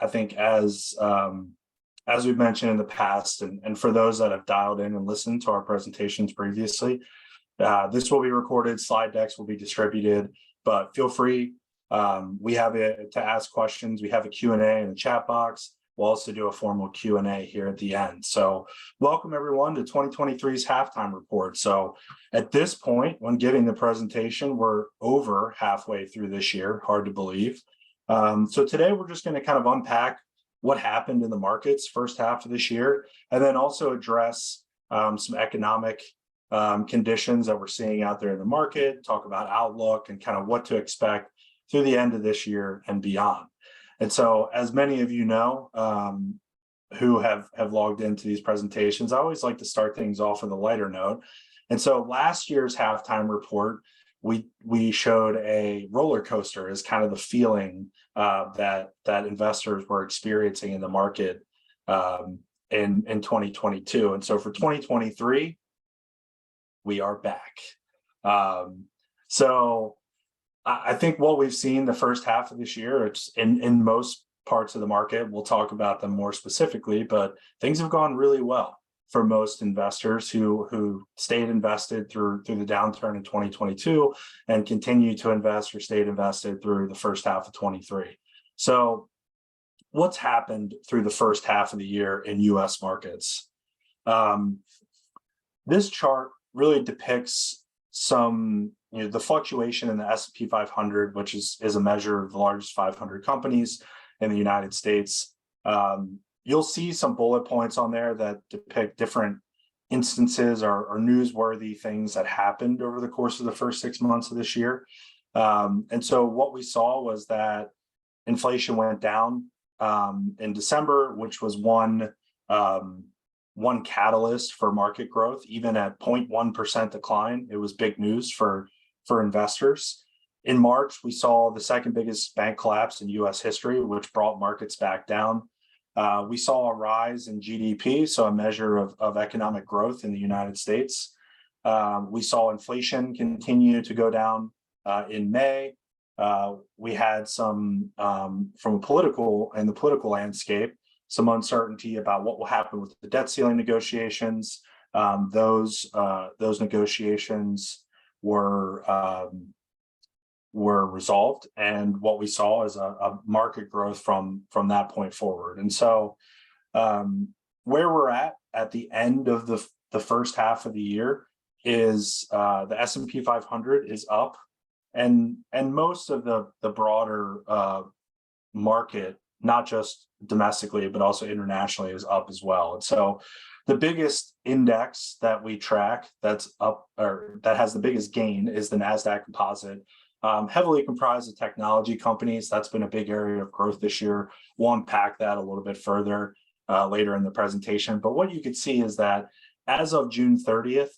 I think as we've mentioned in the past, and for those that have dialed in and listened to our presentations previously, this will be recorded, slide decks will be distributed, but feel free. We have it to ask questions. We have a Q&A in the chat box. We'll also do a formal Q&A here at the end. So welcome everyone to 2023's halftime report. So at this point, when giving the presentation, we're over halfway through this year, hard to believe. So today we're just going to kind of unpack what happened in the markets first half of this year, and then also address some economic conditions that we're seeing out there in the market, talk about outlook and kind of what to expect through the end of this year and beyond. And so, as many of you know, who have logged into these presentations, I always like to start things off with a lighter note. And so last year's halftime report, we showed a roller coaster as kind of the feeling that investors were experiencing in the market in 2022. And so for 2023, we are back. So I think what we've seen the first half of this year, it's in most parts of the market, we'll talk about them more specifically, but things have gone really well for most investors who stayed invested through the downturn in 2022 and continue to invest or stayed invested through the first half of 23. So what's happened through the first half of the year in US markets? This chart really depicts the fluctuation in the S&P 500, which is a measure of the largest 500 companies in the United States. You'll see some bullet points on there that depict different instances or newsworthy things that happened over the course of the first 6 months of this year. And so what we saw was that inflation went down in December, which was one catalyst for market growth. Even at 0.1% decline, it was big news for investors. In March, we saw the second biggest bank collapse in US history, which brought markets back down. We saw a rise in GDP, so a measure of economic growth in the United States. We saw inflation continue to go down in May. We had some, from the political landscape, some uncertainty about what will happen with the debt ceiling negotiations. Those negotiations were resolved, and what we saw is a market growth from that point forward. And so where we're at the end of the first half of the year is the S&P 500 is up, and most of the broader market, not just domestically but also internationally, is up as well. And so the biggest index that we track that's up, or that has the biggest gain, is the NASDAQ Composite, heavily comprised of technology companies. That's been a big area of growth this year. We'll unpack that a little bit further later in the presentation. But what you can see is that as of June 30th,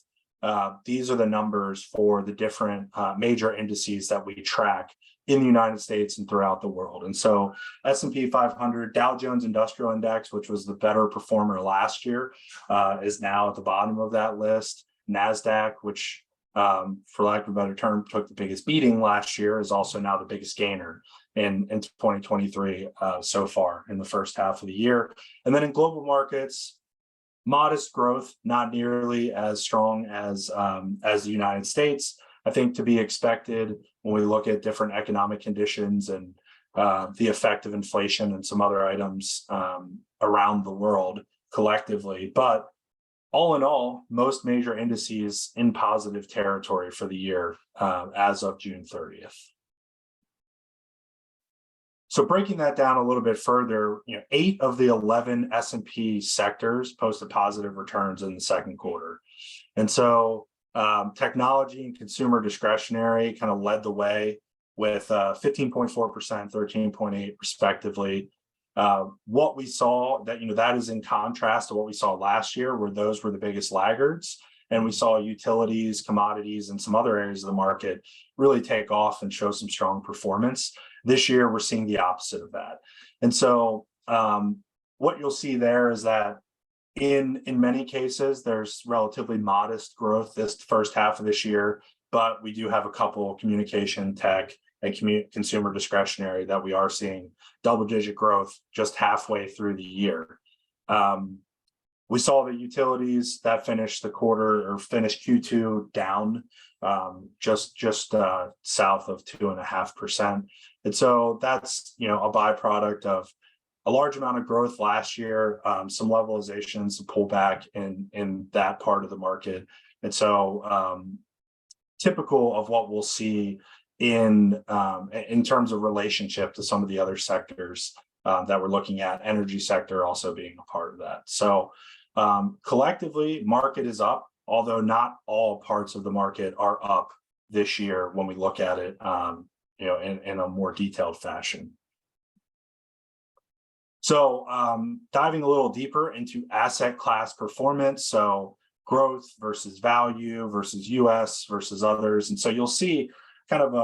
these are the numbers for the different major indices that we track in the United States and throughout the world. And so S&P 500, Dow Jones Industrial Index, which was the better performer last year, is now at the bottom of that list. NASDAQ, which for lack of a better term, took the biggest beating last year, is also now the biggest gainer in 2023 so far in the first half of the year. And then in global markets, modest growth, not nearly as strong as the United States. I think to be expected when we look at different economic conditions and the effect of inflation and some other items around the world collectively. But all in all, most major indices in positive territory for the year as of June 30th. So breaking that down a little bit further, 8 of the 11 S&P sectors posted positive returns in the second quarter. And so technology and consumer discretionary kind of led the way with 15.4%, 13.8% respectively. What we saw, that is in contrast to what we saw last year, where those were the biggest laggards. And we saw utilities, commodities, and some other areas of the market really take off and show some strong performance. This year, we're seeing the opposite of that. And so what you'll see there is that in many cases, there's relatively modest growth this first half of this year, but we do have a couple communication, tech, and consumer discretionary that we are seeing double-digit growth just halfway through the year. We saw the utilities that finished the quarter or finished Q2 down just south of 2.5%. And so that's, a byproduct of a large amount of growth last year, some levelization, some pullback in that part of the market. And so typical of what we'll see in terms of relationship to some of the other sectors that we're looking at, energy sector also being a part of that. So collectively, market is up, although not all parts of the market are up this year when we look at it, in a more detailed fashion. So diving a little deeper into asset class performance, so growth versus value versus US versus others. And so you'll see kind of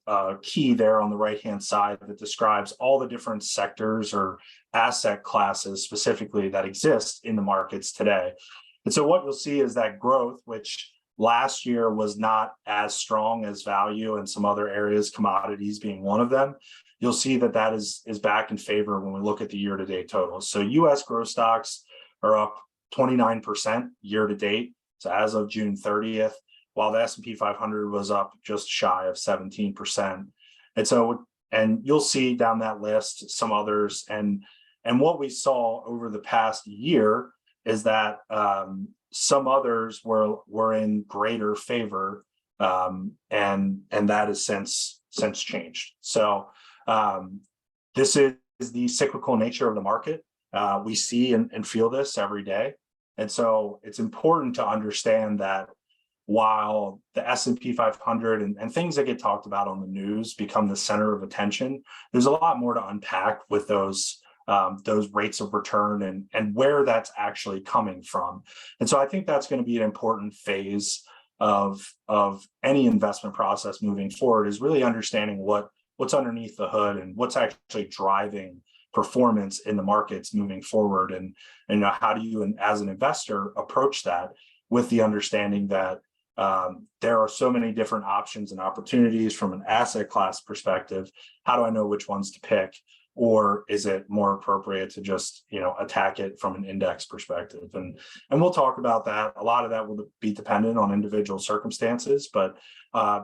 a key there on the right-hand side that describes all the different sectors or asset classes specifically that exist in the markets today. And so what you'll see is that growth, which last year was not as strong as value in some other areas, commodities being one of them, you'll see that is back in favor when we look at the year-to-date totals. So US growth stocks are up 29% year-to-date, so as of June 30th, while the S&P 500 was up just shy of 17%. And you'll see down that list some others. And what we saw over the past year is that some others were in greater favor, and that has since changed. So this is the cyclical nature of the market. We see and feel this every day. And so it's important to understand that while the S&P 500 and things that get talked about on the news become the center of attention, there's a lot more to unpack with those rates of return and where that's actually coming from. And so I think that's going to be an important phase of any investment process moving forward, is really understanding what's underneath the hood and what's actually driving performance in the markets moving forward. And how do you, as an investor, approach that with the understanding that there are so many different options and opportunities from an asset class perspective. How do I know which ones to pick? Or is it more appropriate to just, attack it from an index perspective? And we'll talk about that. A lot of that will be dependent on individual circumstances, but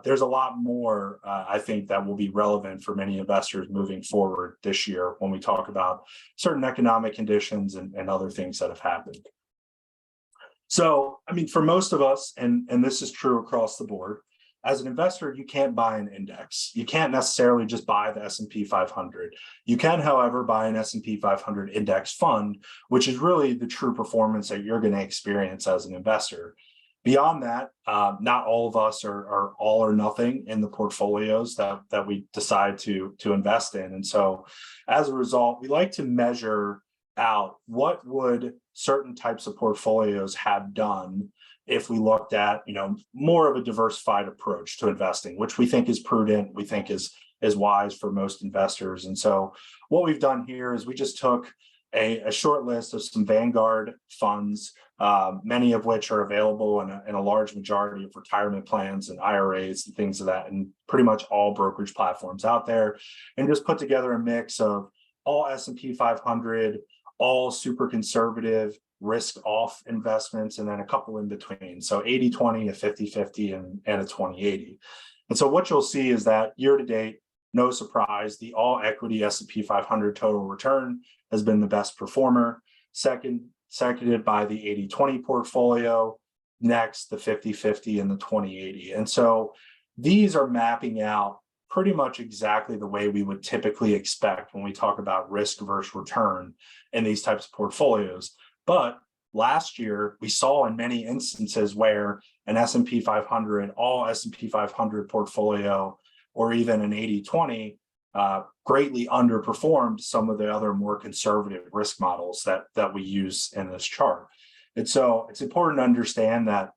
there's a lot more, I think, that will be relevant for many investors moving forward this year when we talk about certain economic conditions and other things that have happened. So, for most of us, and this is true across the board, as an investor, you can't buy an index. You can't necessarily just buy the S&P 500. You can, however, buy an S&P 500 index fund, which is really the true performance that you're going to experience as an investor. Beyond that, not all of us are all or nothing in the portfolios that we decide to invest in. And so as a result, we like to measure out what would certain types of portfolios have done if we looked at, more of a diversified approach to investing, which we think is prudent, we think is wise for most investors. And so what we've done here is we just took a short list of some Vanguard funds, many of which are available in a large majority of retirement plans and IRAs and things of that, and pretty much all brokerage platforms out there, and just put together a mix of all S&P 500, all super conservative risk off investments, and then a couple in between. So 80-20, a 50-50, and a 20-80. And so what you'll see is that year to date, no surprise, the all equity S&P 500 total return has been the best performer, seconded by the 80-20 portfolio, next the 50-50 and the 20-80. And so these are mapping out pretty much exactly the way we would typically expect when we talk about risk versus return in these types of portfolios. But last year, we saw in many instances where an S&P 500, all S&P 500 portfolio, or even an 80-20, greatly underperformed some of the other more conservative risk models that we use in this chart. And so it's important to understand that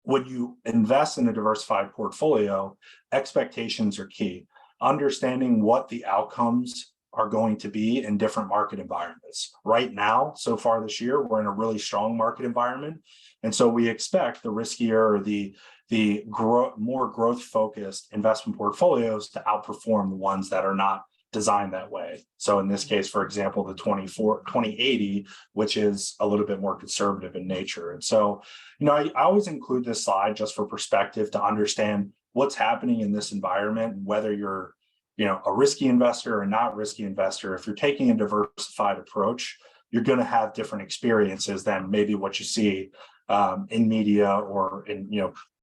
when you invest in a diversified portfolio, expectations are key. Understanding what the outcomes are going to be in different market environments. Right now, so far this year, we're in a really strong market environment. And so we expect the riskier or the more growth-focused investment portfolios to outperform the ones that are not designed that way. So in this case, for example, the 2080, which is a little bit more conservative in nature. And so, I always include this slide just for perspective to understand what's happening in this environment, and whether you're, a risky investor or not risky investor. If you're taking a diversified approach, you're going to have different experiences than maybe what you see in media or in,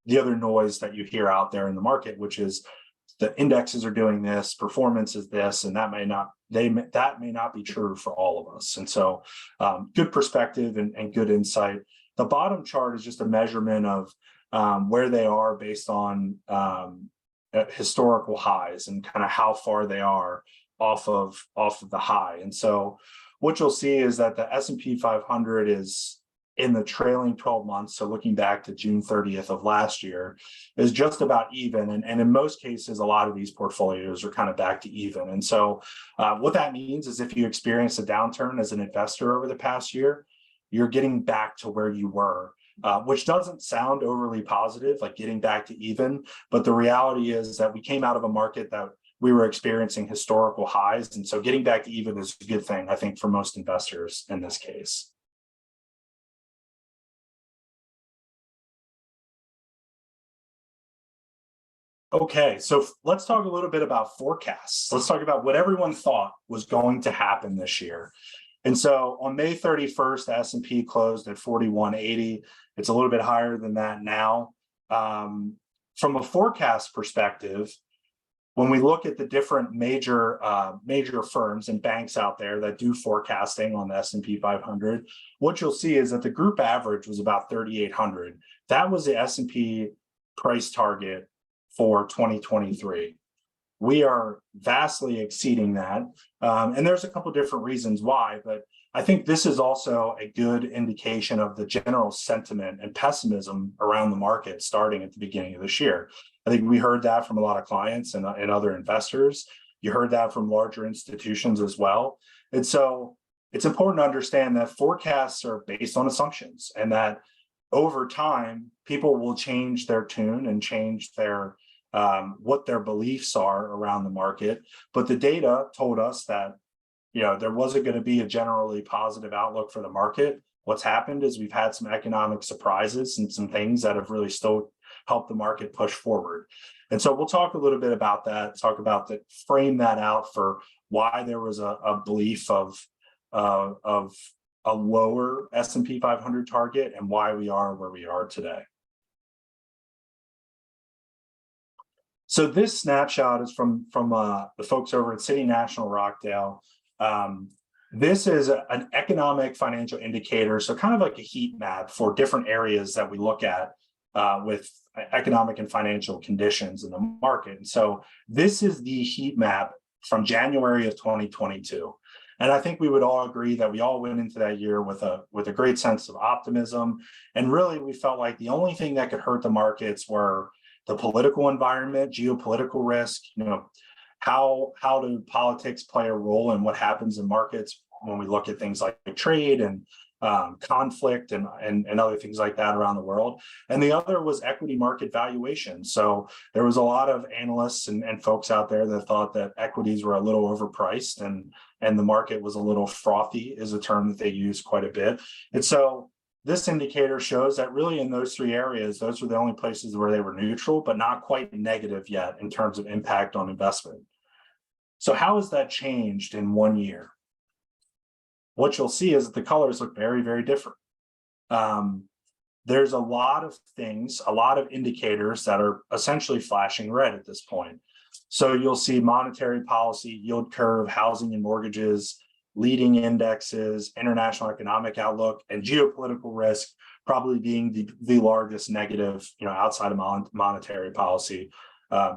the other noise that you hear out there in the market, which is the indexes are doing this, performance is this, and that may not be true for all of us. And so good perspective and good insight. The bottom chart is just a measurement of where they are based on historical highs and kind of how far they are off of the high. And so what you'll see is that the S&P 500 is in the trailing 12 months, so looking back to June 30th of last year, is just about even. And in most cases, a lot of these portfolios are kind of back to even. And so what that means is if you experience a downturn as an investor over the past year, you're getting back to where you were, which doesn't sound overly positive, like getting back to even. But the reality is that we came out of a market that we were experiencing historical highs. And so getting back to even is a good thing, I think, for most investors in this case. Okay, so let's talk a little bit about forecasts. Let's talk about what everyone thought was going to happen this year. And so on May 31st, the S&P closed at 4180. It's a little bit higher than that now. From a forecast perspective, when we look at the different major firms and banks out there that do forecasting on the S&P 500, what you'll see is that the group average was about 3,800. That was the S&P price target for 2023. We are vastly exceeding that. And there's a couple different reasons why, but I think this is also a good indication of the general sentiment and pessimism around the market starting at the beginning of this year. I think we heard that from a lot of clients and other investors. You heard that from larger institutions as well. And so it's important to understand that forecasts are based on assumptions, and that over time, people will change their tune and change their what their beliefs are around the market. But the data told us that there wasn't going to be a generally positive outlook for the market. What's happened is we've had some economic surprises and some things that have really still helped the market push forward. And so we'll talk a little bit about that, frame that out for why there was a belief of a lower S&P 500 target and why we are where we are today. So this snapshot is from the folks over at City National Rockdale. This is an economic financial indicator, so kind of like a heat map for different areas that we look at with economic and financial conditions in the market. And so this is the heat map from January of 2022. And I think we would all agree that we all went into that year with a great sense of optimism. And really, we felt like the only thing that could hurt the markets were the political environment, geopolitical risk, how do politics play a role in what happens in markets when we look at things like trade and conflict and other things like that around the world. And the other was equity market valuation. So there was a lot of analysts and folks out there that thought that equities were a little overpriced and the market was a little frothy, is a term that they use quite a bit. And so this indicator shows that really in those three areas, those were the only places where they were neutral, but not quite negative yet in terms of impact on investment. So how has that changed in 1 year? What you'll see is that the colors look very, very different. There's a lot of things, a lot of indicators that are essentially flashing red at this point. So you'll see monetary policy, yield curve, housing and mortgages, leading indexes, international economic outlook, and geopolitical risk probably being the largest negative, outside of monetary policy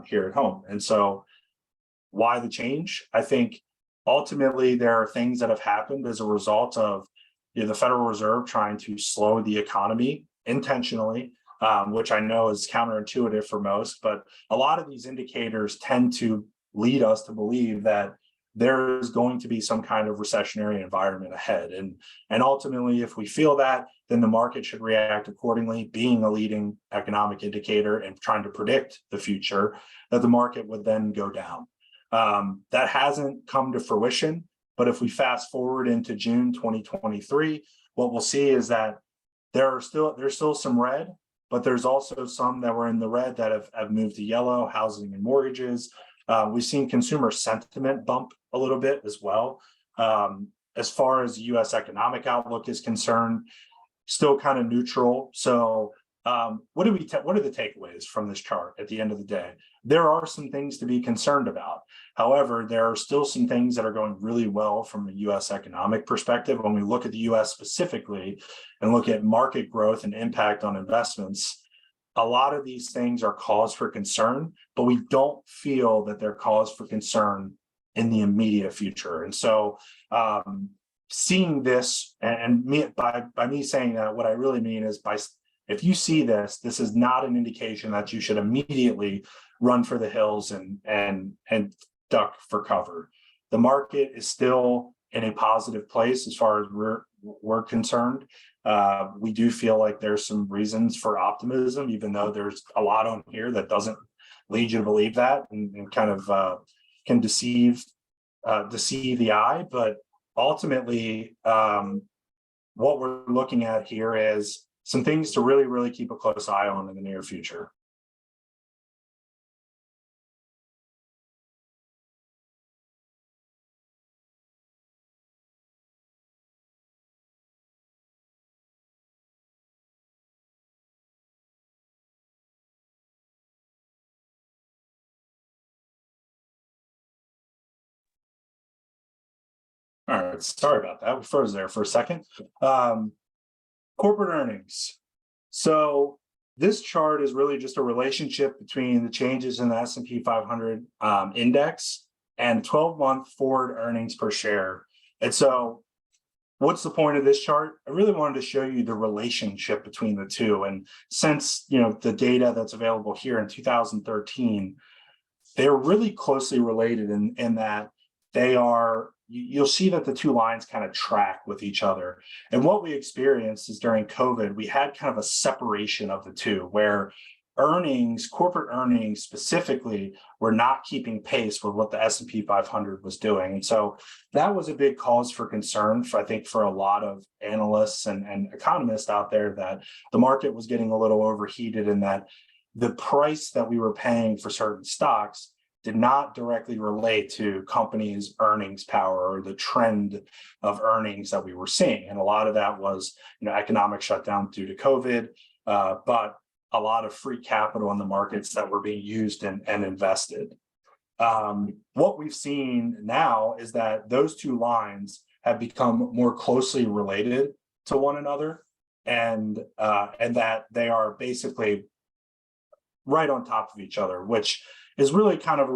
here at home. And so why the change? I think ultimately there are things that have happened as a result of the Federal Reserve trying to slow the economy intentionally, which I know is counterintuitive for most, but a lot of these indicators tend to lead us to believe that there's going to be some kind of recessionary environment ahead. And ultimately, if we feel that, then the market should react accordingly, being a leading economic indicator and trying to predict the future, that the market would then go down. That hasn't come to fruition, but if we fast forward into June 2023, what we'll see is that there's still some red, but there's also some that were in the red that have moved to yellow, housing and mortgages. We've seen consumer sentiment bump a little bit as well. As far as U.S. economic outlook is concerned, still kind of neutral. So what are the takeaways from this chart at the end of the day? There are some things to be concerned about. However, there are still some things that are going really well from a U.S. economic perspective. When we look at the U.S. specifically and look at market growth and impact on investments, a lot of these things are cause for concern, but we don't feel that they're cause for concern in the immediate future. And so seeing this, and by me saying that, what I really mean is if you see this, this is not an indication that you should immediately run for the hills and duck for cover. The market is still in a positive place as far as we're concerned. We do feel like there's some reasons for optimism, even though there's a lot on here that doesn't lead you to believe that and kind of can deceive the eye. But ultimately, what we're looking at here is some things to really, really keep a close eye on in the near future. All right, sorry about that. We froze there for a second. Corporate earnings. So this chart is really just a relationship between the changes in the S&P 500 index and 12-month forward earnings per share. And so what's the point of this chart? I really wanted to show you the relationship between the two. And since the data that's available here in 2013, they're really closely related in that you'll see that the two lines kind of track with each other. And what we experienced is during COVID, we had kind of a separation of the two where corporate earnings specifically, were not keeping pace with what the S&P 500 was doing. And so that was a big cause for concern, I think, for a lot of analysts and economists out there, that the market was getting a little overheated and that the price that we were paying for certain stocks did not directly relate to companies' earnings power or the trend of earnings that we were seeing. And a lot of that was, economic shutdown due to COVID, but a lot of free capital in the markets that were being used and invested. What we've seen now is that those two lines have become more closely related to one another, and that they are basically right on top of each other, which is really kind of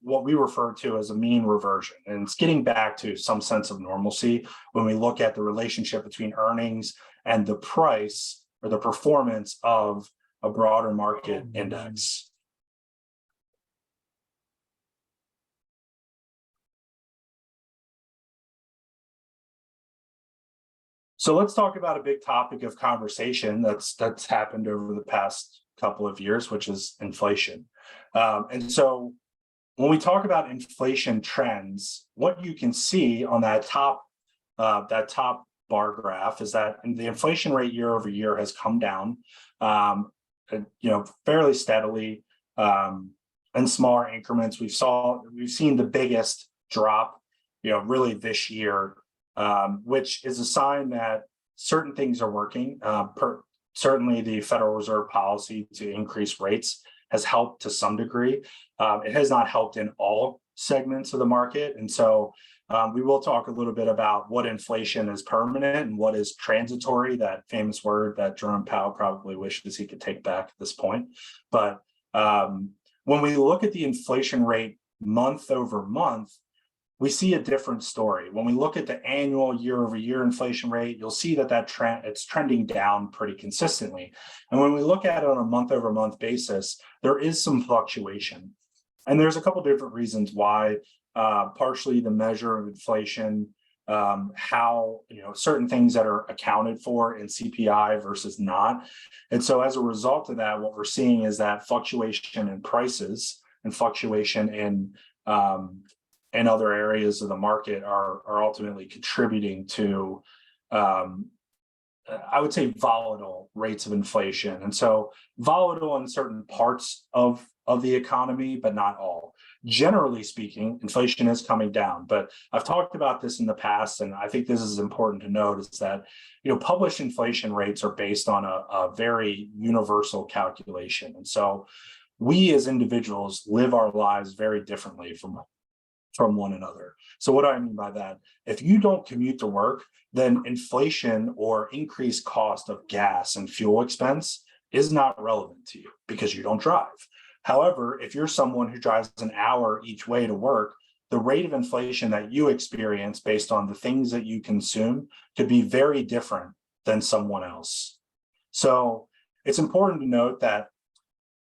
what we refer to as a mean reversion. And it's getting back to some sense of normalcy when we look at the relationship between earnings and the price or the performance of a broader market index. So let's talk about a big topic of conversation that's happened over the past couple of years, which is inflation. And so when we talk about inflation trends, what you can see on that top bar graph is that the inflation rate year over year has come down, fairly steadily, in smaller increments. We've seen the biggest drop, really this year, which is a sign that certain things are working. Certainly, the Federal Reserve policy to increase rates has helped to some degree. It has not helped in all segments of the market. And so we will talk a little bit about what inflation is permanent and what is transitory, that famous word that Jerome Powell probably wishes he could take back at this point. But when we look at the inflation rate month over month, we see a different story. When we look at the annual year-over-year inflation rate, you'll see that it's trending down pretty consistently. And when we look at it on a month-over-month basis, there is some fluctuation. And there's a couple different reasons why partially the measure of inflation, how certain things that are accounted for in CPI versus not. And so as a result of that, what we're seeing is that fluctuation in prices and fluctuation in other areas of the market are ultimately contributing to I would say volatile rates of inflation. And so volatile in certain parts of the economy, but not all. Generally speaking, inflation is coming down, but I've talked about this in the past, and I think this is important to note, is that published inflation rates are based on a very universal calculation. And so we as individuals live our lives very differently from one another. So what do I mean by that? If you don't commute to work, then inflation or increased cost of gas and fuel expense is not relevant to you because you don't drive. However, if you're someone who drives an hour each way to work, the rate of inflation that you experience based on the things that you consume could be very different than someone else. So it's important to note that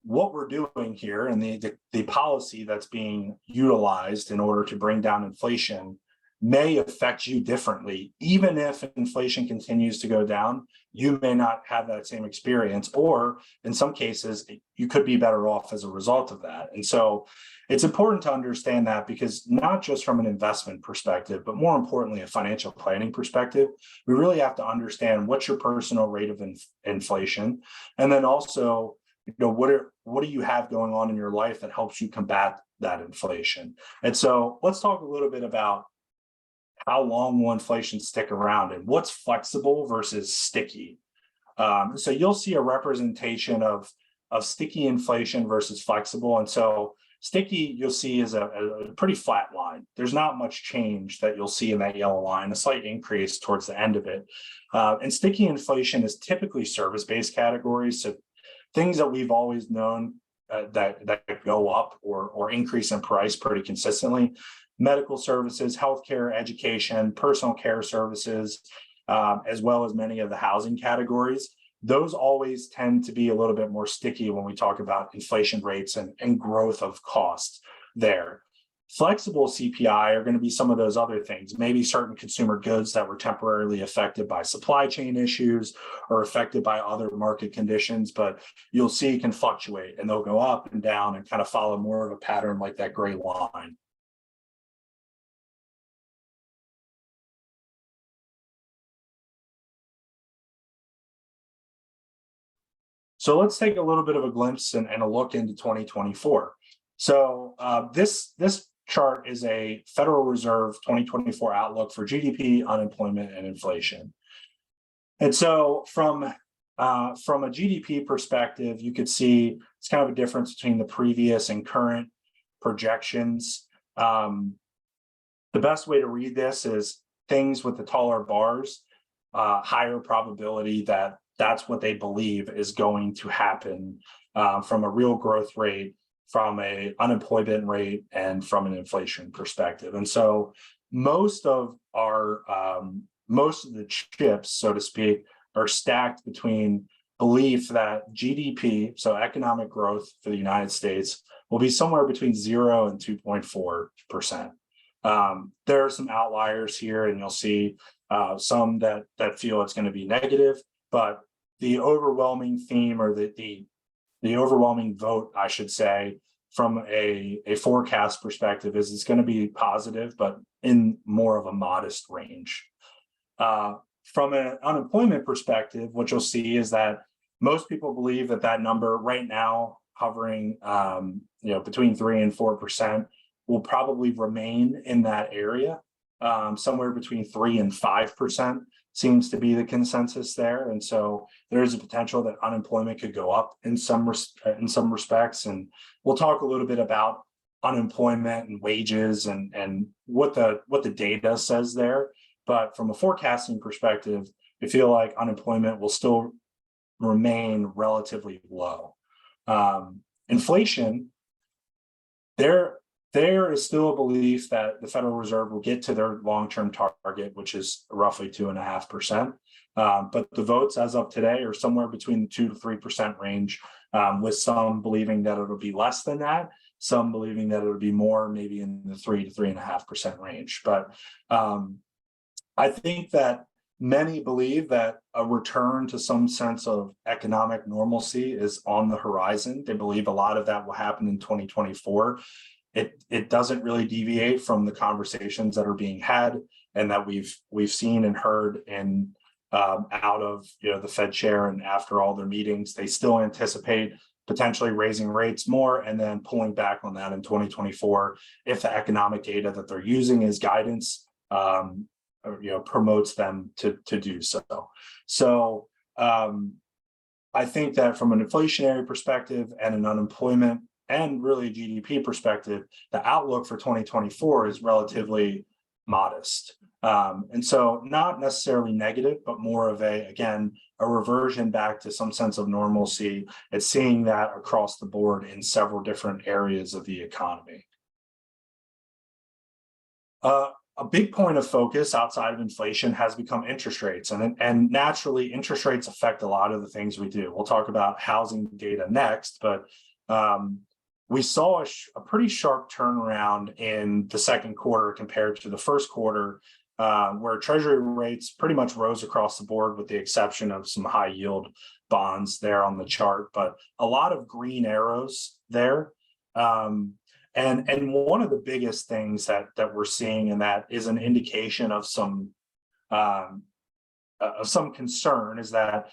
what we're doing here and the policy that's being utilized in order to bring down inflation may affect you differently. Even if inflation continues to go down, you may not have that same experience, or in some cases, you could be better off as a result of that. And so it's important to understand that, because not just from an investment perspective, but more importantly, a financial planning perspective, we really have to understand what's your personal rate of inflation. And then also, what do you have going on in your life that helps you combat that inflation? And so let's talk a little bit about how long will inflation stick around and what's flexible versus sticky. So you'll see a representation of sticky inflation versus flexible. And so sticky, you'll see, is a pretty flat line. There's not much change that you'll see in that yellow line, a slight increase towards the end of it. And sticky inflation is typically service-based categories. So things that we've always known that go up or increase in price pretty consistently: medical services, healthcare, education, personal care services, as well as many of the housing categories. Those always tend to be a little bit more sticky when we talk about inflation rates and growth of costs there. Flexible CPI are going to be some of those other things, maybe certain consumer goods that were temporarily affected by supply chain issues or affected by other market conditions, but you'll see can fluctuate and they'll go up and down and kind of follow more of a pattern like that gray line. So let's take a little bit of a glimpse and a look into 2024. So this chart is a Federal Reserve 2024 outlook for GDP, unemployment, and inflation. And so from a GDP perspective, you could see it's kind of a difference between the previous and current projections. The best way to read this is things with the taller bars, higher probability that that's what they believe is going to happen from a real growth rate, from an unemployment rate, and from an inflation perspective. And so most of the chips, so to speak, are stacked between belief that GDP, so economic growth for the United States, will be somewhere between 0 and 2.4%. There are some outliers here, and you'll see some that feel it's going to be negative, but the overwhelming theme, or the overwhelming vote, I should say, from a forecast perspective, is it's going to be positive, but in more of a modest range. From an unemployment perspective, what you'll see is that most people believe that number right now, hovering between 3 and 4%, will probably remain in that area. Somewhere between 3 and 5% seems to be the consensus there, and so there is a potential that unemployment could go up in some respects. And we'll talk a little bit about unemployment and wages and what the data says there. But from a forecasting perspective, I feel like unemployment will still remain relatively low. Inflation, there is still a belief that the Federal Reserve will get to their long-term target, which is roughly 2.5%. But the votes as of today are somewhere between the 2 to 3% range, with some believing that it'll be less than that. some believing that it would be more, maybe in the 3 to 3.5% range. But I think that many believe that a return to some sense of economic normalcy is on the horizon. They believe a lot of that will happen in 2024. It doesn't really deviate from the conversations that are being had and that we've seen and heard in out of the Fed chair, and after all their meetings. They still anticipate potentially raising rates more and then pulling back on that in 2024 if the economic data that they're using as guidance promotes them to do so. So I think that from an inflationary perspective and an unemployment and really GDP perspective, the outlook for 2024 is relatively modest. And so not necessarily negative, but more of a reversion back to some sense of normalcy. It's seeing that across the board in several different areas of the economy. A big point of focus outside of inflation has become interest rates. And naturally, interest rates affect a lot of the things we do. We'll talk about housing data next, but we saw a pretty sharp turnaround in the second quarter compared to the first quarter, where treasury rates pretty much rose across the board with the exception of some high yield bonds there on the chart, but a lot of green arrows there. And one of the biggest things that we're seeing, and that is an indication of some concern, is that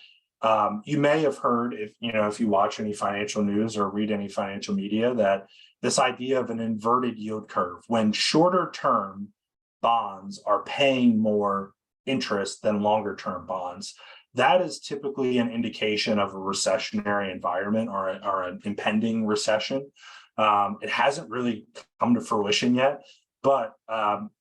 you may have heard, if you watch any financial news or read any financial media, that this idea of an inverted yield curve, when shorter term bonds are paying more interest than longer term bonds, that is typically an indication of a recessionary environment or an impending recession. It hasn't really come to fruition yet, but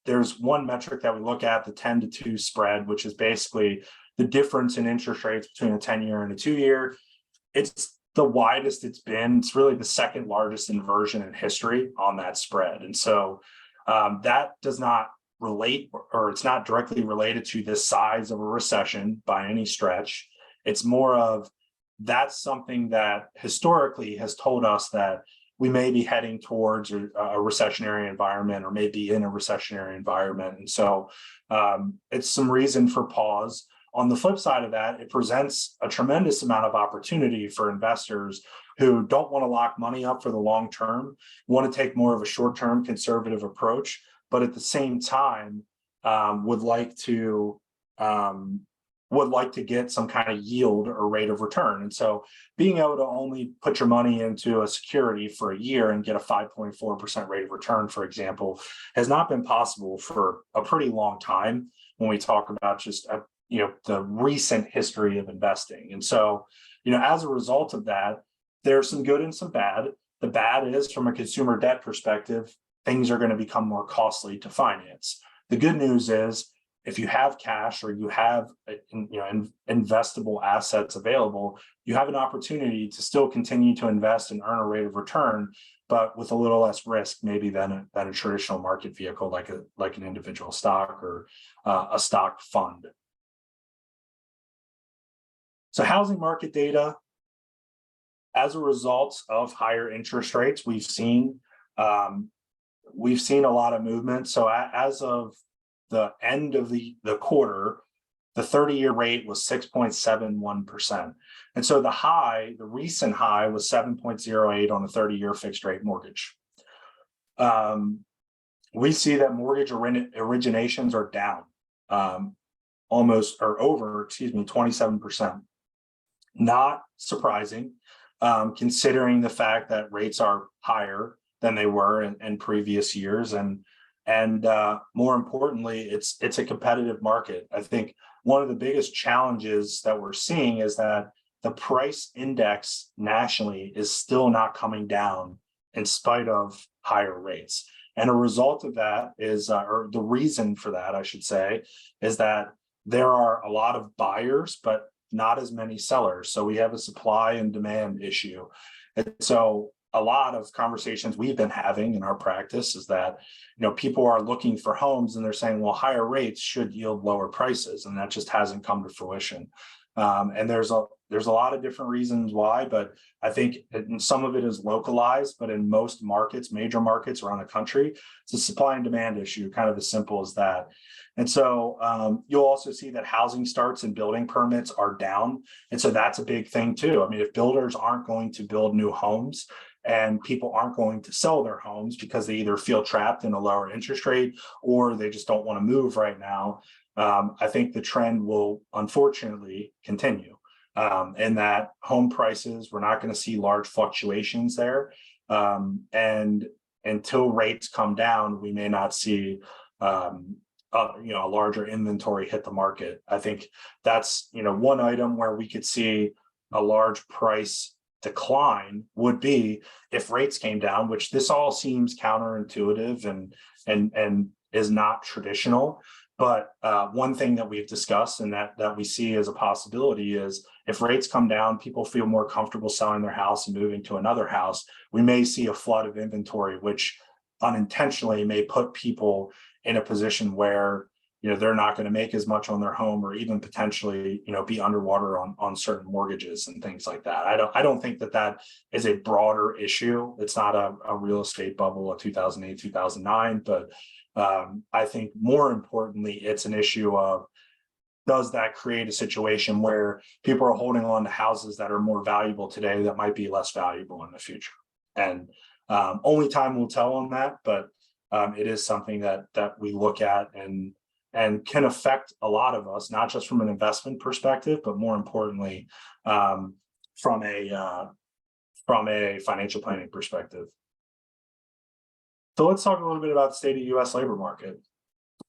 there's one metric that we look at, the 10 to 2 spread, which is basically the difference in interest rates between a 10-year and a 2-year. It's the widest it's been. It's really the second largest inversion in history on that spread. And so that does not relate, or it's not directly related to the size of a recession by any stretch. It's more of, that's something that historically has told us that we may be heading towards a recessionary environment, or maybe in a recessionary environment. And so it's some reason for pause. On the flip side of that, it presents a tremendous amount of opportunity for investors who don't want to lock money up for the long term, want to take more of a short-term conservative approach, but at the same time would like to get some kind of yield or rate of return. And so being able to only put your money into a security for a year and get a 5.4% rate of return, for example, has not been possible for a pretty long time when we talk about just the recent history of investing. And so, as a result of that, there's some good and some bad. The bad is, from a consumer debt perspective, things are going to become more costly to finance. The good news is, if you have cash or you have investable assets available, you have an opportunity to still continue to invest and earn a rate of return, but with a little less risk maybe than a traditional market vehicle like an individual stock or a stock fund. So housing market data, as a result of higher interest rates, we've seen a lot of movement. So as of the end of the quarter, the 30-year rate was 6.71%. And so the recent high was 7.08 on a 30-year fixed rate mortgage. We see that mortgage originations are down over 27%. Not surprising, considering the fact that rates are higher than they were in previous years. And more importantly, it's a competitive market. I think one of the biggest challenges that we're seeing is that the price index nationally is still not coming down in spite of higher rates. And a result of that is, or the reason for that, I should say, is that there are a lot of buyers, but not as many sellers. So we have a supply and demand issue. And so a lot of conversations we've been having in our practice is that, people are looking for homes and they're saying, well, higher rates should yield lower prices. And that just hasn't come to fruition. And there's a lot of different reasons why, but I think some of it is localized, but in most markets, major markets around the country, it's a supply and demand issue, kind of as simple as that. And so you'll also see that housing starts and building permits are down. And so that's a big thing too. I mean, if builders aren't going to build new homes and people aren't going to sell their homes because they either feel trapped in a lower interest rate or they just don't want to move right now, I think the trend will unfortunately continue. And that home prices, we're not going to see large fluctuations there. And until rates come down, we may not see a larger inventory hit the market. I think that's one item where we could see a large price decline would be if rates came down, which this all seems counterintuitive and is not traditional. But one thing that we've discussed and that we see as a possibility is if rates come down, people feel more comfortable selling their house and moving to another house. We may see a flood of inventory, which unintentionally may put people in a position where they're not going to make as much on their home, or even potentially be underwater on certain mortgages and things like that. I don't think that is a broader issue. It's not a real estate bubble of 2008, 2009, but I think more importantly, it's an issue of, does that create a situation where people are holding on to houses that are more valuable today that might be less valuable in the future? And only time will tell on that, but it is something that we look at and can affect a lot of us, not just from an investment perspective, but more importantly, from a financial planning perspective. So let's talk a little bit about the state of the U.S. labor market.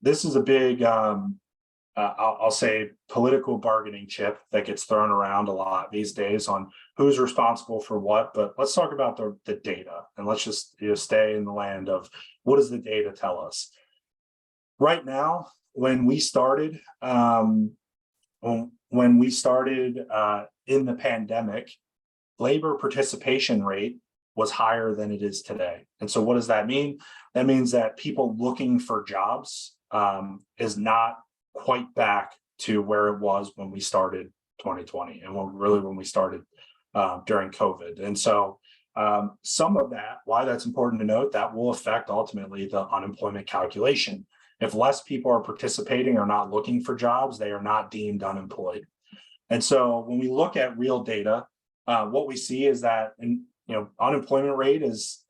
This is a big, I'll say, political bargaining chip that gets thrown around a lot these days on who's responsible for what. But let's talk about the data, and let's just stay in the land of what does the data tell us. Right now, when we started in the pandemic, labor participation rate was higher than it is today. And so what does that mean? That means that people looking for jobs is not quite back to where it was when we started 2020 and when we started during COVID. And so some of that, why that's important to note, that will affect ultimately the unemployment calculation. If less people are participating or not looking for jobs, they are not deemed unemployed. And so when we look at real data, what we see is that unemployment rate is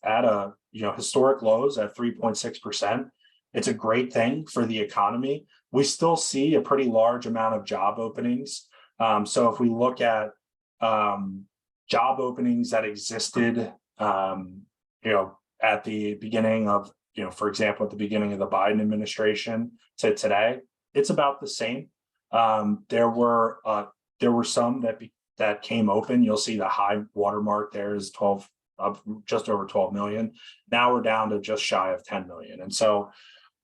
at a historic lows at 3.6%. It's a great thing for the economy. We still see a pretty large amount of job openings. So if we look at job openings that existed, at the beginning of, for example, at the beginning of the Biden administration to today, it's about the same. There were some that came open. You'll see the high watermark there is just over 12 million. Now we're down to just shy of 10 million. And so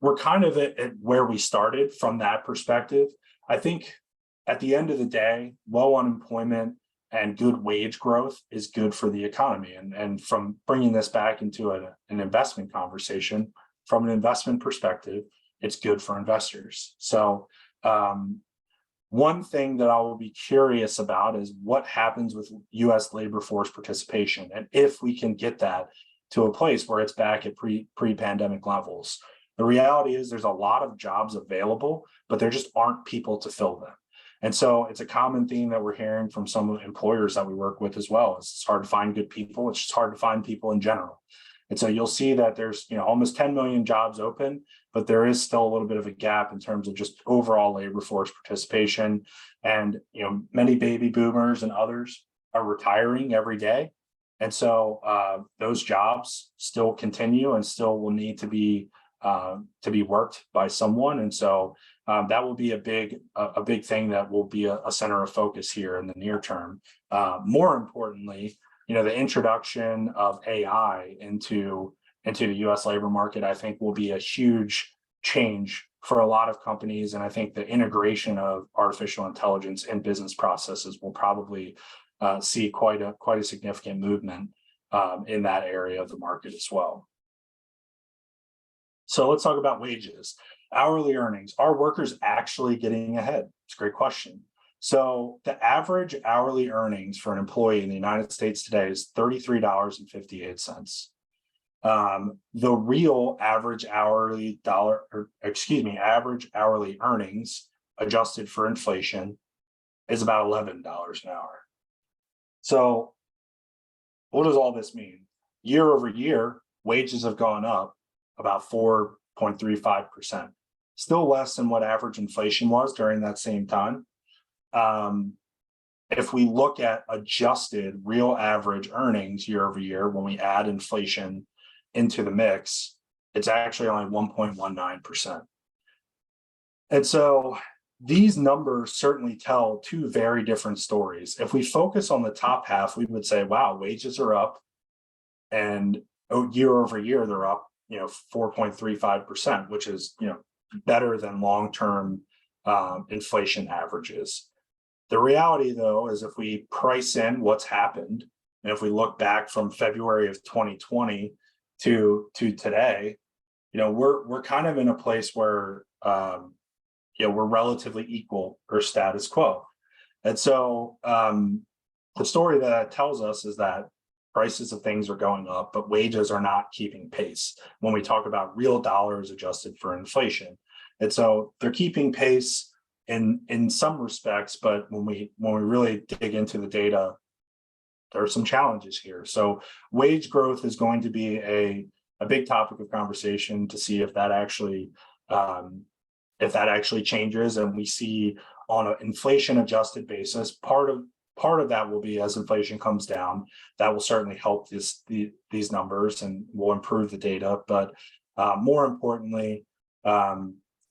we're kind of at where we started from that perspective. I think at the end of the day, low unemployment and good wage growth is good for the economy. And from bringing this back into an investment conversation, from an investment perspective, it's good for investors. So one thing that I will be curious about is what happens with U.S. labor force participation, and if we can get that to a place where it's back at pre-pandemic levels. The reality is there's a lot of jobs available, but there just aren't people to fill them. And so it's a common theme that we're hearing from some employers that we work with as well. It's hard to find good people. It's just hard to find people in general. And so you'll see that there's almost 10 million jobs open, but there is still a little bit of a gap in terms of just overall labor force participation. And many baby boomers and others are retiring every day. And so those jobs still continue and still will need to be worked by someone. And so that will be a big thing that will be a center of focus here in the near term. More importantly, the introduction of AI into the U.S. labor market, I think, will be a huge change for a lot of companies. And I think the integration of artificial intelligence in business processes will probably see quite a significant movement in that area of the market as well. So let's talk about wages. Hourly earnings. Are workers actually getting ahead? It's a great question. So the average hourly earnings for an employee in the United States today is $33.58. The real average hourly average hourly earnings adjusted for inflation is about $11 an hour. So what does all this mean? Year over year, wages have gone up about 4.35%, still less than what average inflation was during that same time. If we look at adjusted real average earnings year over year, when we add inflation into the mix, it's actually only 1.19%. And so these numbers certainly tell two very different stories. If we focus on the top half, we would say, wow, wages are up, and year over year, they're up, 4.35%, which is, better than long-term inflation averages. The reality, though, is if we price in what's happened, and if we look back from February of 2020 to today, we're kind of in a place where we're relatively equal or status quo. And so the story that tells us is that prices of things are going up, but wages are not keeping pace when we talk about real dollars adjusted for inflation. And so they're keeping pace in some respects, but when we really dig into the data, there are some challenges here. So wage growth is going to be a big topic of conversation to see if that actually changes, and we see on an inflation adjusted basis, part of that will be as inflation comes down, that will certainly help these numbers and will improve the data. But more importantly,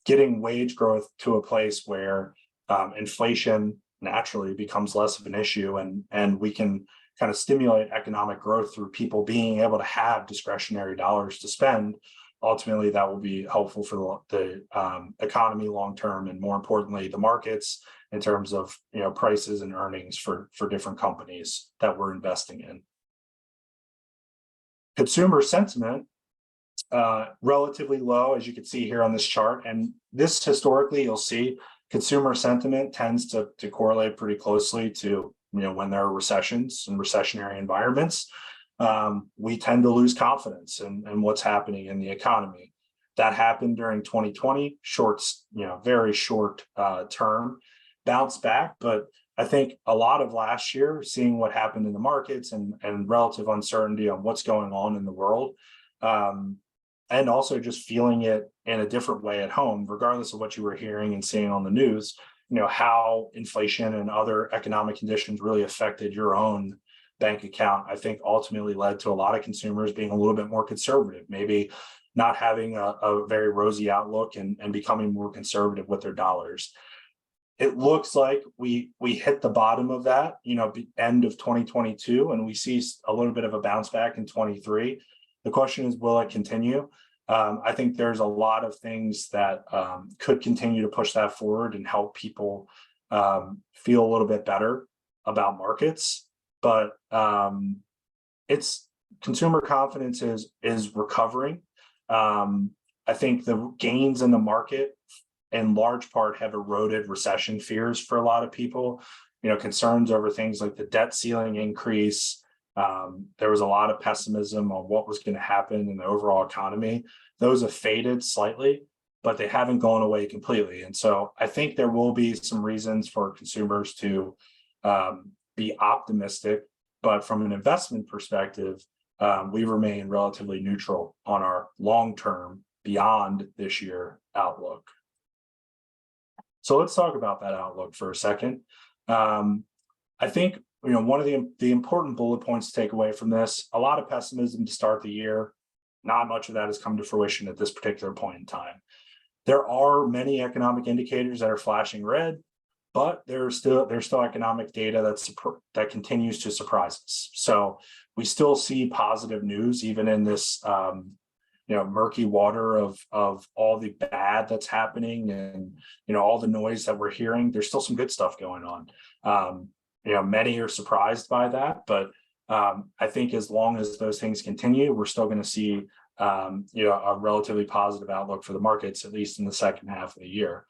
getting wage growth to a place where inflation naturally becomes less of an issue, and we can kind of stimulate economic growth through people being able to have discretionary dollars to spend. Ultimately, that will be helpful for the economy long term, and more importantly, the markets in terms of prices and earnings for different companies that we're investing in. Consumer sentiment relatively low, as you can see here on this chart, and this historically you'll see consumer sentiment tends to correlate pretty closely to when there are recessions and recessionary environments. We tend to lose confidence in what's happening in the economy. That happened during 2020, very short term bounce back. But I think a lot of last year, seeing what happened in the markets and relative uncertainty on what's going on in the world, and also just feeling it in a different way at home, regardless of what you were hearing and seeing on the news, how inflation and other economic conditions really affected your own bank account, I think ultimately led to a lot of consumers being a little bit more conservative, maybe not having a very rosy outlook and becoming more conservative with their dollars. It looks like we hit the bottom of that, end of 2022, and we see a little bit of a bounce back in 23. The question is, will it continue? I think there's a lot of things that could continue to push that forward and help people feel a little bit better about markets. But it's consumer confidence is recovering. I think the gains in the market in large part have eroded recession fears for a lot of people. Concerns over things like the debt ceiling increase. There was a lot of pessimism on what was going to happen in the overall economy. Those have faded slightly, but they haven't gone away completely. And so I think there will be some reasons for consumers to be optimistic, but from an investment perspective, we remain relatively neutral on our long-term, beyond this year outlook. So let's talk about that outlook for a second. I think one of the important bullet points to take away from this, a lot of pessimism to start the year. Not much of that has come to fruition at this particular point in time. There are many economic indicators that are flashing red, but there's still economic data that continues to surprise us. So we still see positive news even in this murky water of all the bad that's happening and all the noise that we're hearing. There's still some good stuff going on. Many are surprised by that, but I think as long as those things continue, we're still going to see a relatively positive outlook for the markets, at least in the second half of the year.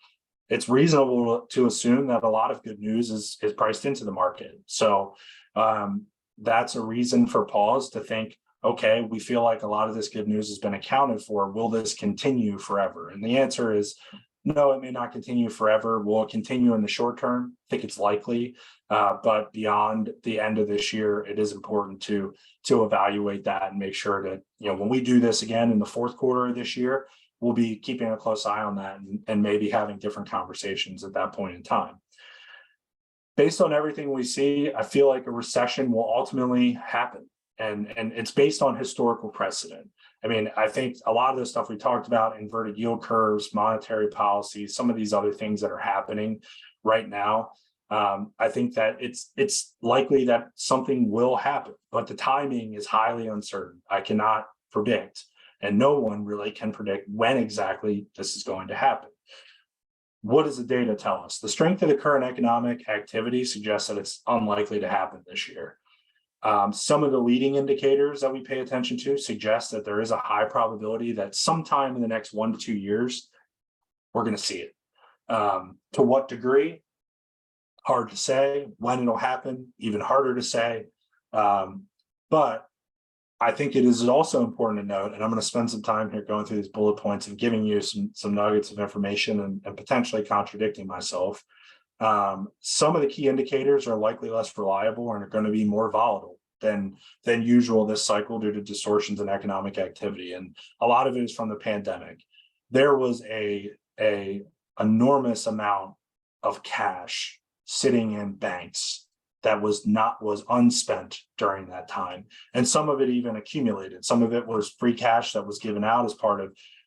it's reasonable to assume that a lot of good news is priced into the market. So that's a reason for pause to think, okay, we feel like a lot of this good news has been accounted for. Will this continue forever? And the answer is no, it may not continue forever. Will it continue in the short term? I think it's likely, but beyond the end of this year, it is important to evaluate that and make sure that, when we do this again in the fourth quarter of this year, we'll be keeping a close eye on that and maybe having different conversations at that point in time. Based on everything we see, I feel like a recession will ultimately happen. And it's based on historical precedent. I mean, I think a lot of the stuff we talked about, inverted yield curves, monetary policy, some of these other things that are happening right now, I think that it's likely that something will happen, but the timing is highly uncertain. I cannot predict, and no one really can predict when exactly this is going to happen. What does the data tell us? The strength of the current economic activity suggests that it's unlikely to happen this year. Some of the leading indicators that we pay attention to suggest that there is a high probability that sometime in the next 1 to 2 years, we're going to see it. To what degree? Hard to say. When it'll happen, even harder to say. But I think it is also important to note, and I'm going to spend some time here going through these bullet points and giving you some nuggets of information and potentially contradicting myself. Some of the key indicators are likely less reliable and are going to be more volatile than usual this cycle due to distortions in economic activity. And a lot of it is from the pandemic. There was a enormous amount of cash sitting in banks that was unspent during that time. And some of it even accumulated. Some of it was free cash that was given out as part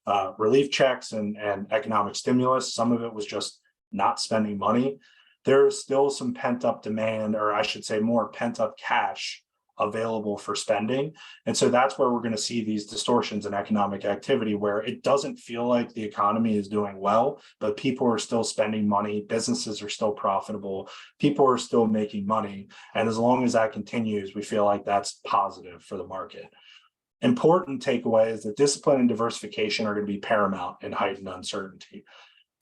of relief checks and economic stimulus. Some of it was just not spending money. There is still some pent-up demand, or I should say more pent-up cash available for spending. And so that's where we're going to see these distortions in economic activity, where it doesn't feel like the economy is doing well, but people are still spending money, businesses are still profitable, people are still making money. And as long as that continues, we feel like that's positive for the market. Important takeaway is that discipline and diversification are going to be paramount in heightened uncertainty.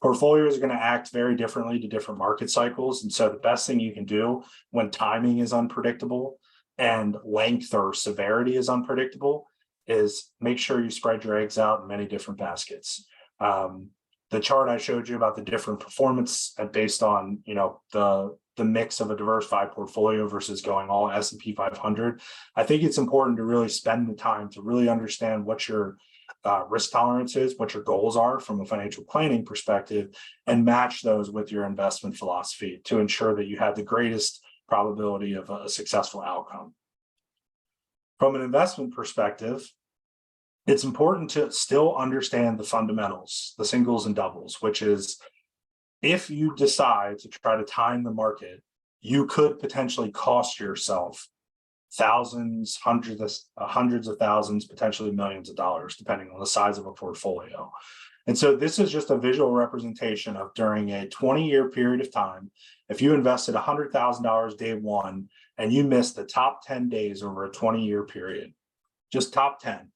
Portfolios are going to act very differently to different market cycles. And so the best thing you can do when timing is unpredictable and length or severity is unpredictable is make sure you spread your eggs out in many different baskets. The chart I showed you about the different performance based on the mix of a diversified portfolio versus going all S&P 500. I think it's important to really spend the time to really understand what your risk tolerance is, what your goals are from a financial planning perspective, and match those with your investment philosophy to ensure that you have the greatest probability of a successful outcome. From an investment perspective, it's important to still understand the fundamentals, the singles and doubles, which is if you decide to try to time the market, you could potentially cost yourself thousands, hundreds of thousands, potentially millions of dollars, depending on the size of a portfolio. And so this is just a visual representation of during a 20-year period of time, if you invested $100,000 day one and you missed the top 10 days over a 20-year period, just top 10,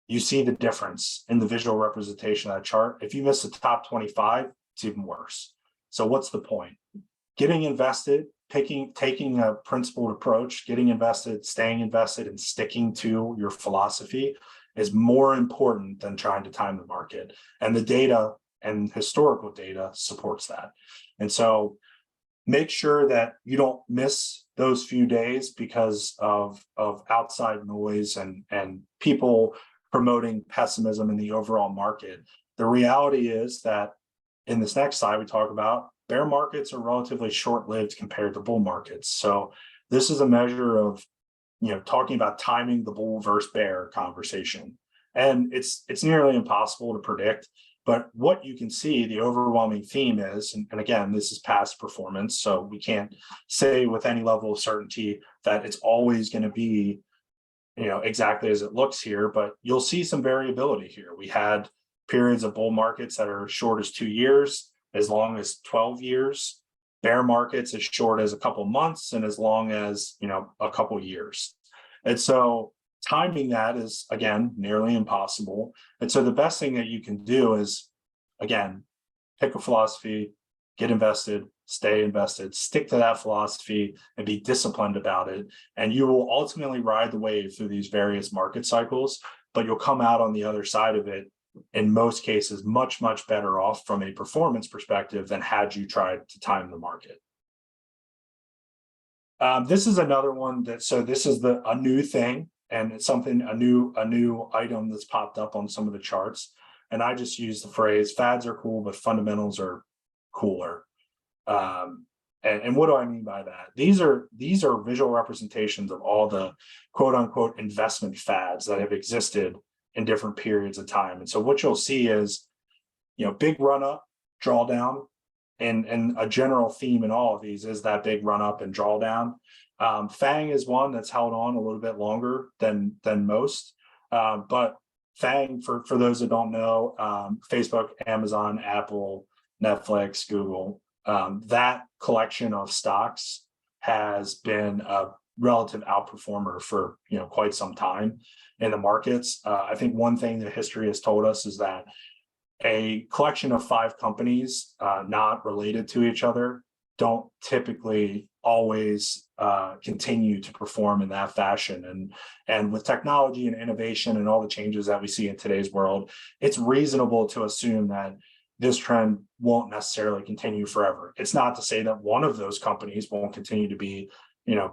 you see the difference in the visual representation of that chart. If you miss the top 25, it's even worse. So what's the point? Getting invested, taking a principled approach, getting invested, staying invested, and sticking to your philosophy is more important than trying to time the market. And the data and historical data supports that. And so make sure that you don't miss those few days because of outside noise and people promoting pessimism in the overall market. The reality is that in this next slide, we talk about bear markets are relatively short-lived compared to bull markets. So this is a measure of, talking about timing the bull versus bear conversation. And it's nearly impossible to predict, but what you can see, the overwhelming theme is, and again, this is past performance, so we can't say with any level of certainty that it's always going to be, exactly as it looks here, but you'll see some variability here. We had periods of bull markets that are as short as 2 years, as long as 12 years, bear markets as short as a couple months and as long as, a couple years. And so timing that is, again, nearly impossible. And so the best thing that you can do is, again, pick a philosophy, get invested, stay invested, stick to that philosophy, and be disciplined about it. And you will ultimately ride the wave through these various market cycles, but you'll come out on the other side of it, in most cases, much, much better off from a performance perspective than had you tried to time the market. This is another one so this is a new thing, and it's something, a new item that's popped up on some of the charts. And I just use the phrase, fads are cool, but fundamentals are cooler. And what do I mean by that? These are visual representations of all the quote unquote investment fads that have existed in different periods of time. And so what you'll see is, big run up, drawdown, and a general theme in all of these is that big run up and drawdown. FANG is one that's held on a little bit longer than most, but FANG, for those that don't know, Facebook, Amazon, Apple, Netflix, Google, that collection of stocks has been a relative outperformer for quite some time in the markets. I think one thing that history has told us is that a collection of 5 companies not related to each other don't typically always continue to perform in that fashion. And with technology and innovation and all the changes that we see in today's world, it's reasonable to assume that this trend won't necessarily continue forever. It's not to say that one of those companies won't continue to be,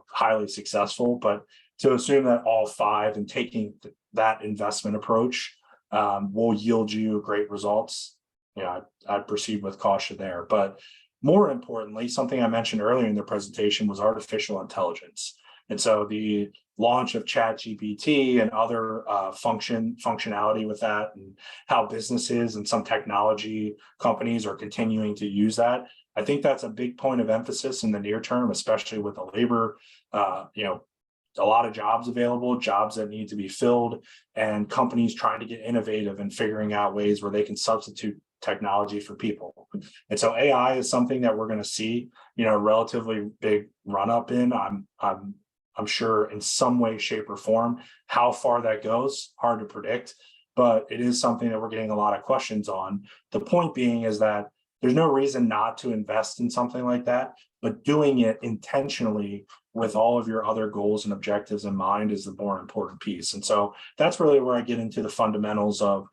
highly successful, but to assume that all 5 and taking that investment approach will yield you great results, I'd proceed with caution there. But more importantly, something I mentioned earlier in the presentation was artificial intelligence. And so the launch of ChatGPT and other functionality with that, and how businesses and some technology companies are continuing to use that, I think that's a big point of emphasis in the near term, especially with the labor, a lot of jobs available, jobs that need to be filled, and companies trying to get innovative and figuring out ways where they can substitute technology for people. And so AI is something that we're going to see, relatively big run up in. I'm sure in some way, shape, or form. How far that goes, hard to predict, but it is something that we're getting a lot of questions on. The point being is that there's no reason not to invest in something like that, but doing it intentionally with all of your other goals and objectives in mind is the more important piece. And so that's really where I get into the fundamentals of,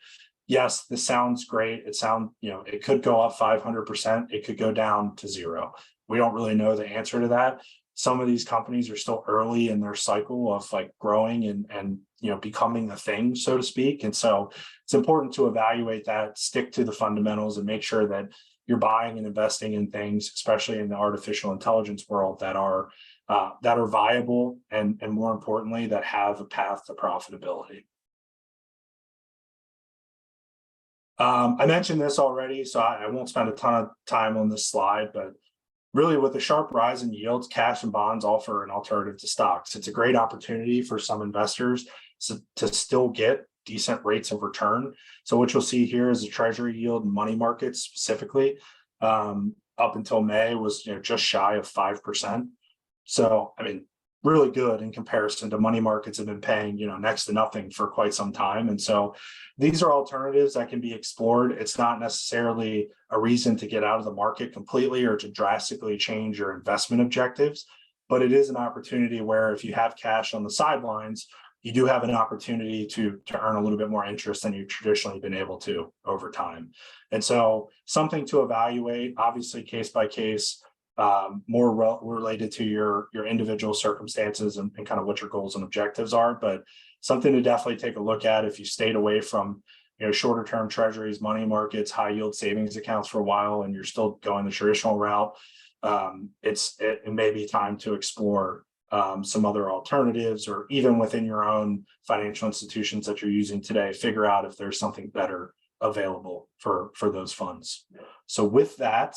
yes, this sounds great. It could go up 500%. It could go down to 0. We don't really know the answer to that. Some of these companies are still early in their cycle of growing and becoming a thing, so to speak. And so it's important to evaluate that, stick to the fundamentals, and make sure that you're buying and investing in things, especially in the artificial intelligence world, that are viable and more importantly, that have a path to profitability. I mentioned this already, so I won't spend a ton of time on this slide, but really, with the sharp rise in yields, cash and bonds offer an alternative to stocks. It's a great opportunity for some investors to still get decent rates of return. So what you'll see here is the treasury yield and money markets specifically, up until May was just shy of 5%. So, really good in comparison to money markets have been paying, next to nothing for quite some time. And so these are alternatives that can be explored. It's not necessarily a reason to get out of the market completely or to drastically change your investment objectives, but it is an opportunity where if you have cash on the sidelines, you do have an opportunity to earn a little bit more interest than you've traditionally been able to over time. And so something to evaluate, obviously case by case, more related to your individual circumstances and kind of what your goals and objectives are, but something to definitely take a look at if you stayed away from shorter term treasuries, money markets, high yield savings accounts for a while, and you're still going the traditional route. It may be time to explore some other alternatives, or even within your own financial institutions that you're using today, figure out if there's something better available for those funds. So with that,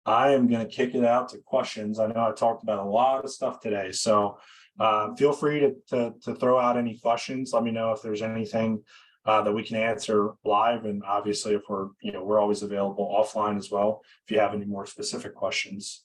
I am going to kick it out to questions. I know I talked about a lot of stuff today, so feel free to throw out any questions. Let me know if there's anything that we can answer live, and obviously if we're always available offline as well if you have any more specific questions.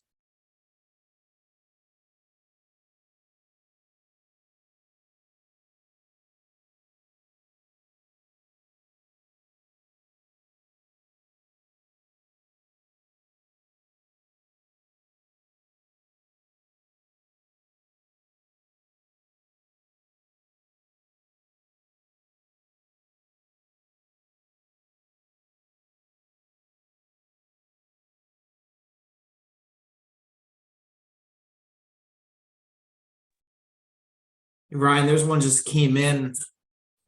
Ryan, there's one just came in and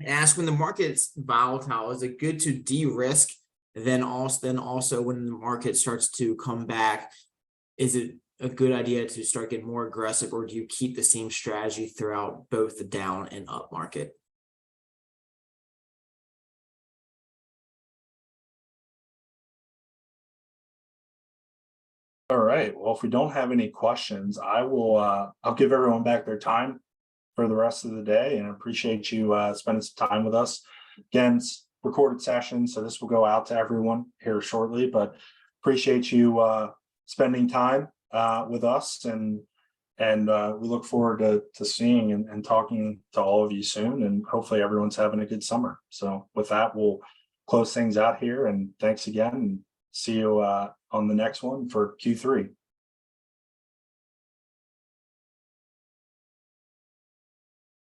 asked, when the market's volatile, is it good to de-risk? Then also when the market starts to come back, is it a good idea to start getting more aggressive, or do you keep the same strategy throughout both the down and up market? All right. Well, if we don't have any questions, I'll give everyone back their time for the rest of the day, and I appreciate you spending some time with us. Again, it's recorded session, so this will go out to everyone here shortly, but appreciate you spending time with us, and we look forward to seeing and talking to all of you soon, and hopefully everyone's having a good summer. So with that, we'll close things out here, and thanks again, and see you on the next one for Q3.